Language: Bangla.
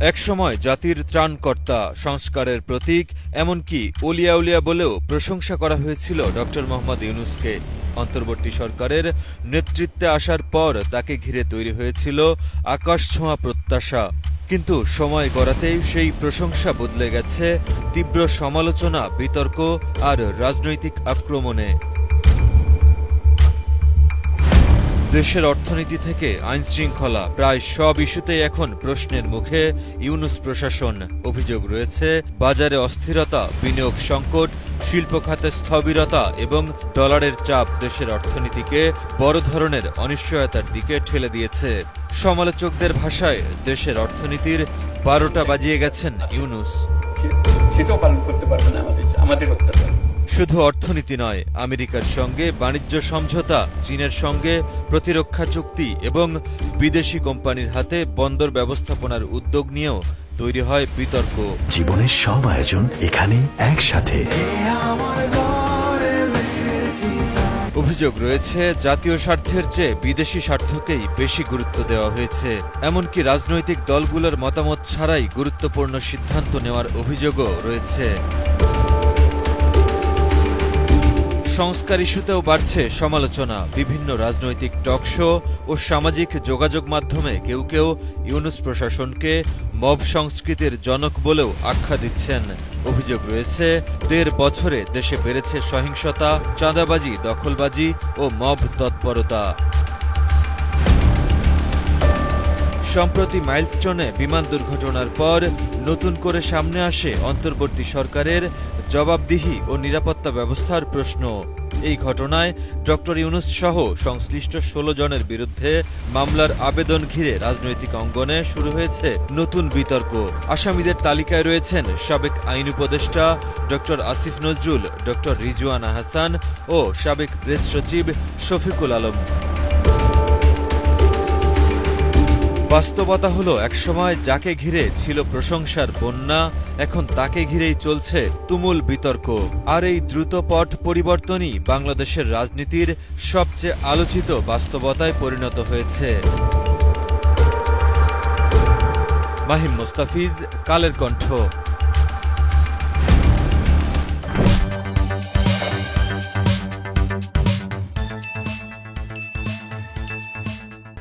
একসময় জাতির ত্রাণকর্তা, সংস্কারের প্রতীক, এমনকি অলিয়া উলিয়া বলেও প্রশংসা করা হয়েছিল ডক্টর মোহাম্মদ ইউনূসকে। অন্তর্বর্তী সরকারের নেতৃত্বে আসার পর তাকে ঘিরে তৈরি হয়েছিল আকাশছোঁয়া প্রত্যাশা। কিন্তু সময় গড়াতেই সেই প্রশংসা বদলে গেছে তীব্র সমালোচনা, বিতর্ক আর রাজনৈতিক আক্রমণে। দেশের অর্থনীতি থেকে আইনশৃঙ্খলা, প্রায় সব ইস্যুতেই এখন প্রশ্নের মুখে ইউনূস প্রশাসন। অভিযোগ রয়েছে বাজারে অস্থিরতা, বিনিয়োগ সংকট, শিল্প খাতে স্থবিরতা এবং ডলারের চাপ দেশের অর্থনীতিকে বড় ধরনের অনিশ্চয়তার দিকে ঠেলে দিয়েছে। সমালোচকদের ভাষায় দেশের অর্থনীতির ১২টা বাজিয়ে গেছেন ইউনূস। সেটাও পালন করতে পারবে না আমাদের অত্যাচার। শুধু অর্থনীতি নয়, আমেরিকার সঙ্গে বাণিজ্য সমঝোতা, চীনের সঙ্গে প্রতিরক্ষা চুক্তি এবং বিদেশি কোম্পানির হাতে বন্দর ব্যবস্থাপনার উদ্যোগ নিয়েও তৈরি হয় বিতর্ক। জীবনের সব আয়োজন এখানে একসাথে। অভিযোগ রয়েছে জাতীয় স্বার্থের চেয়ে বিদেশি স্বার্থকেই বেশি গুরুত্ব দেওয়া হয়েছে। এমনকি রাজনৈতিক দলগুলোর মতামত ছাড়াই গুরুত্বপূর্ণ সিদ্ধান্ত নেওয়ার অভিযোগও রয়েছে। সংস্কার ইস্যুতেও বাড়ছে সমালোচনা। বিভিন্ন রাজনৈতিক টক শো ও সামাজিক যোগাযোগ মাধ্যমে কেউ কেউ ইউনূস প্রশাসনকে মব সংস্কৃতির জনক বলেও আখ্যা দিচ্ছেন। অভিযোগ রয়েছে ১.৫ বছরে দেশে বেড়েছে সহিংসতা, চাঁদাবাজি, দখলবাজি ও মব তৎপরতা। সম্প্রতি মাইলস্টোনে বিমান দুর্ঘটনার পর নতুন করে সামনে আসে অন্তর্বর্তী সরকারের জবাবদিহি ও নিরাপত্তা ব্যবস্থার প্রশ্ন। এই ঘটনায় ডক্টর ইউনূস সহ সংশ্লিষ্ট ১৬ জনের বিরুদ্ধে মামলার আবেদন ঘিরে রাজনৈতিক অঙ্গনে শুরু হয়েছে নতুন বিতর্ক। আসামিদের তালিকায় রয়েছেন সাবেক আইন উপদেষ্টা ডক্টর আসিফ নজরুল, ডক্টর রিজওয়ানা হাসান ও সাবেক প্রেস সচিব শফিকুল আলম। বাস্তবতা হলো, একসময় যাকে ঘিরে ছিল প্রশংসার বন্যা, এখন তাকে ঘিরেই চলছে তুমুল বিতর্ক। আর এই দ্রুত পট পরিবর্তনই বাংলাদেশের রাজনীতির সবচেয়ে আলোচিত বাস্তবতায় পরিণত হয়েছে। মাহিম মোস্তাফিজ, কালের কণ্ঠ।